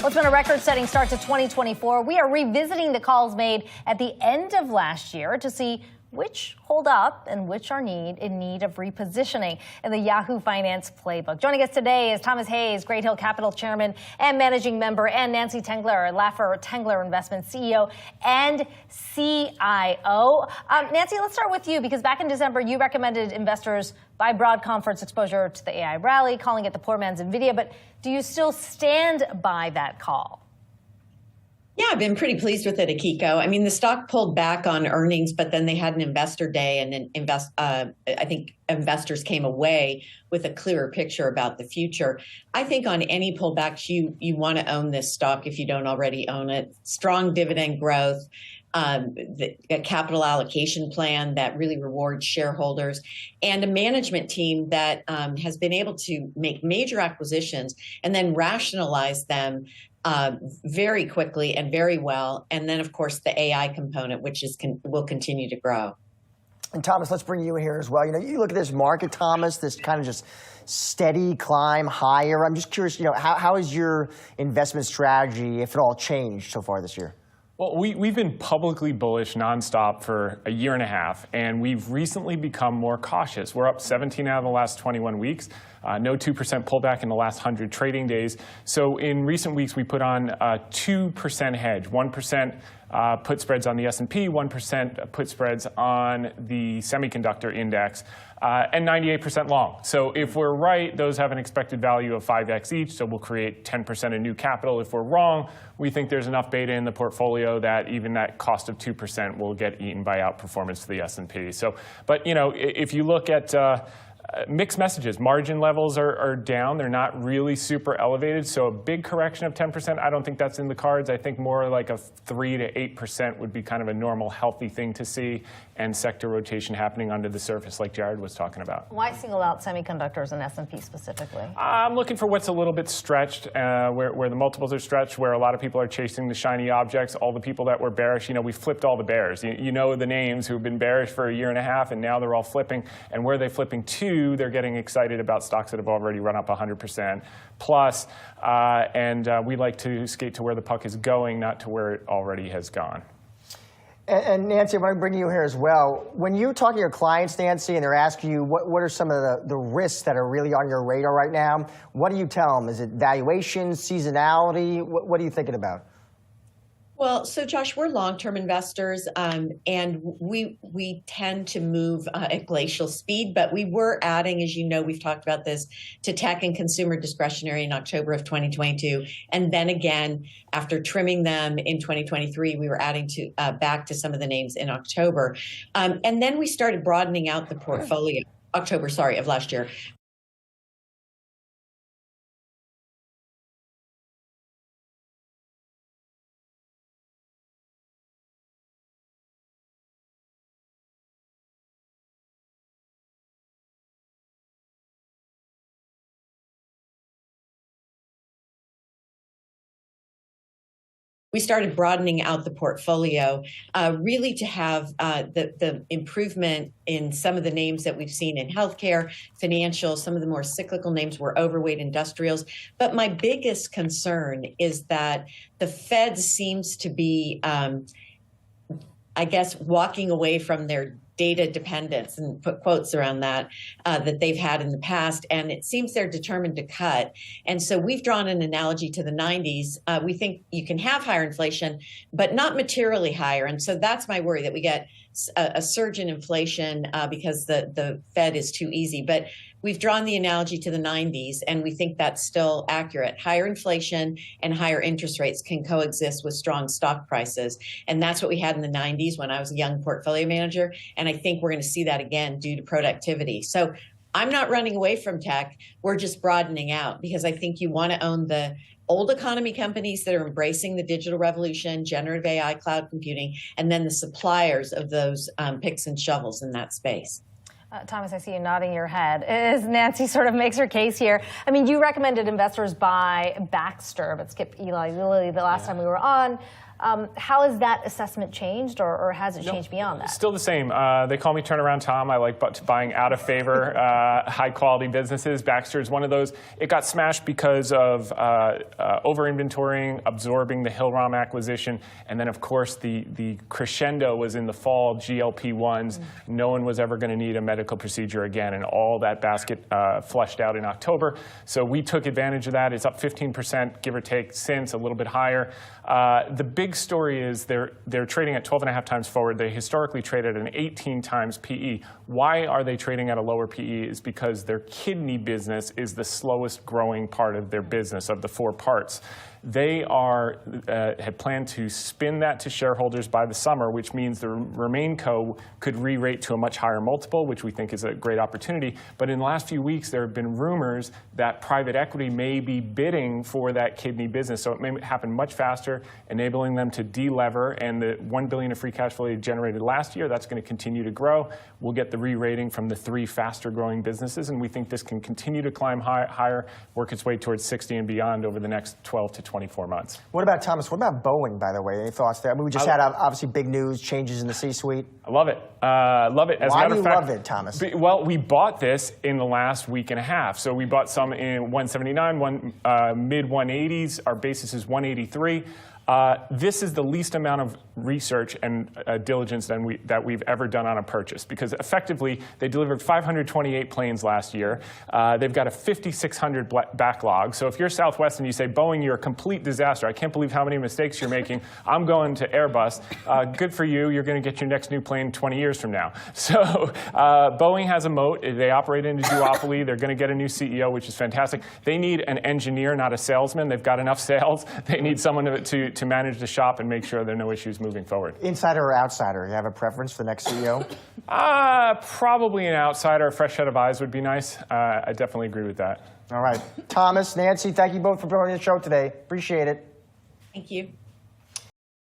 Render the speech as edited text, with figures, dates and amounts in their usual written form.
Well, it's been a record-setting start to 2024. We are revisiting the calls made at the end of last year to see which hold up and which are in need of repositioning in the Yahoo Finance playbook. Joining us today is Thomas Hayes, Great Hill Capital Chairman and Managing Member, and Nancy Tengler, Laffer Tengler Investment CEO and CIO. Nancy, let's start with you, because back in December, you recommended investors buy Broadcom for its exposure to the AI rally, calling it the poor man's NVIDIA. But do you still stand by that call? Yeah, I've been pretty pleased with it, Akiko. I mean, the stock pulled back on earnings, but then they had an investor day, and I think investors came away with a clearer picture about the future. I think on any pullbacks, you want to own this stock if you don't already own it. Strong dividend growth, a capital allocation plan that really rewards shareholders, and a management team that has been able to make major acquisitions and then rationalize them very quickly and very well. And then, of course, the AI component, which will continue to grow. And Thomas, let's bring you in here as well. You look at this market, Thomas, this kind of just steady climb higher. I'm just curious, how has your investment strategy, if at all, changed so far this year? Well, we've been publicly bullish nonstop for a year and a half, and we've recently become more cautious. We're up 17 out of the last 21 weeks, no 2% pullback in the last 100 trading days. So in recent weeks, we put on a 2% hedge, 1% put spreads on the S&P, 1% put spreads on the semiconductor index, and 98% long. So if we're right, those have an expected value of 5x each, so we'll create 10% of new capital. If we're wrong, we think there's enough beta in the portfolio that even that cost of 2% will get eaten by outperformance to the S&P. So, but if you look at mixed messages, margin levels are down. They're not really super elevated. So a big correction of 10%, I don't think that's in the cards. I think more like a 3 to 8% would be kind of a normal, healthy thing to see, and sector rotation happening under the surface like Jared was talking about. Why single out semiconductors and S&P specifically? I'm looking for what's a little bit stretched, where the multiples are stretched, where a lot of people are chasing the shiny objects. All the people that were bearish, we flipped all the bears. You know the names who've been bearish for a year and a half, and now they're all flipping. And where are they flipping to? They're getting excited about stocks that have already run up 100% plus. And we like to skate to where the puck is going, not to where it already has gone. And Nancy, I want to bring you here as well. When you talk to your clients, Nancy, and they're asking you what are some of the risks that are really on your radar right now, what do you tell them? Is it valuation, seasonality? What are you thinking about? Well, so Josh, we're long-term investors, and we tend to move at glacial speed, but we were adding, as you know, we've talked about this, to tech and consumer discretionary in October of 2022. And then again, after trimming them in 2023, we were adding back to some of the names in October. And then we started broadening out the portfolio, October, of last year. We started broadening out the portfolio really to have the improvement in some of the names that we've seen in healthcare, financial, some of the more cyclical names were overweight industrials. But my biggest concern is that the Fed seems to be, I guess, walking away from their data dependence, and put quotes around that they've had in the past. And it seems they're determined to cut. And so we've drawn an analogy to the 90s. We think you can have higher inflation, but not materially higher. And so that's my worry, that we get a surge in inflation because the Fed is too easy. But we've drawn the analogy to the 90s, and we think that's still accurate. Higher inflation and higher interest rates can coexist with strong stock prices. And that's what we had in the 90s when I was a young portfolio manager. And I think we're going to see that again due to productivity. So I'm not running away from tech. We're just broadening out, because I think you want to own the old economy companies that are embracing the digital revolution, generative AI, cloud computing, and then the suppliers of those picks and shovels in that space. Thomas, I see you nodding your head as Nancy sort of makes her case here. I mean, you recommended investors buy Baxter, but skip Eli Lilly the last time we were on. How has that assessment changed, or has it changed beyond that? Still the same. They call me Turnaround Tom. I like buying out of favor, high-quality businesses. Baxter is one of those. It got smashed because of over-inventorying, absorbing the Hillrom acquisition, and then, of course, the crescendo was in the fall, GLP-1s. No one was ever going to need a medical procedure again, and all that basket flushed out in October. So we took advantage of that. It's up 15%, give or take, since, a little bit higher. The big story is they're trading at 12.5 times forward. They historically traded at an 18 times PE. Why are they trading at a lower PE? Is because their kidney business is the slowest growing part of their business of the 4 parts. They had planned to spin that to shareholders by the summer, which means the RemainCo could re-rate to a much higher multiple, which we think is a great opportunity. But in the last few weeks, there have been rumors that private equity may be bidding for that kidney business. So it may happen much faster, enabling them to de-lever. And the $1 billion of free cash flow they generated last year, that's going to continue to grow. We'll get the re-rating from the 3 faster-growing businesses, and we think this can continue to climb higher, work its way towards 60 and beyond over the next 12 to 24 months. What about, Thomas, what about Boeing, by the way? Any thoughts there? I mean, we just had, obviously, big news, changes in the C-suite. I love it. Love it. As Why a matter do of you fact, love it, Thomas? Well, we bought this in the last week and a half. So we bought some in 179, mid-180s. Our basis is 183. This is the least amount of research and diligence that we've ever done on a purchase, because effectively they delivered 528 planes last year. They've got a 5,600 backlog. So if you're Southwest and you say, Boeing, you're a complete disaster, I can't believe how many mistakes you're making, I'm going to Airbus. Good for you. You're going to get your next new plane 20 years from now. So Boeing has a moat. They operate in a duopoly. They're going to get a new CEO, which is fantastic. They need an engineer, not a salesman. They've got enough sales. They need someone to manage the shop and make sure there are no issues moving forward. Insider or outsider? You have a preference for the next CEO? Probably an outsider. A fresh set of eyes would be nice. I definitely agree with that. All right. Thomas, Nancy, thank you both for joining the show today. Appreciate it. Thank you.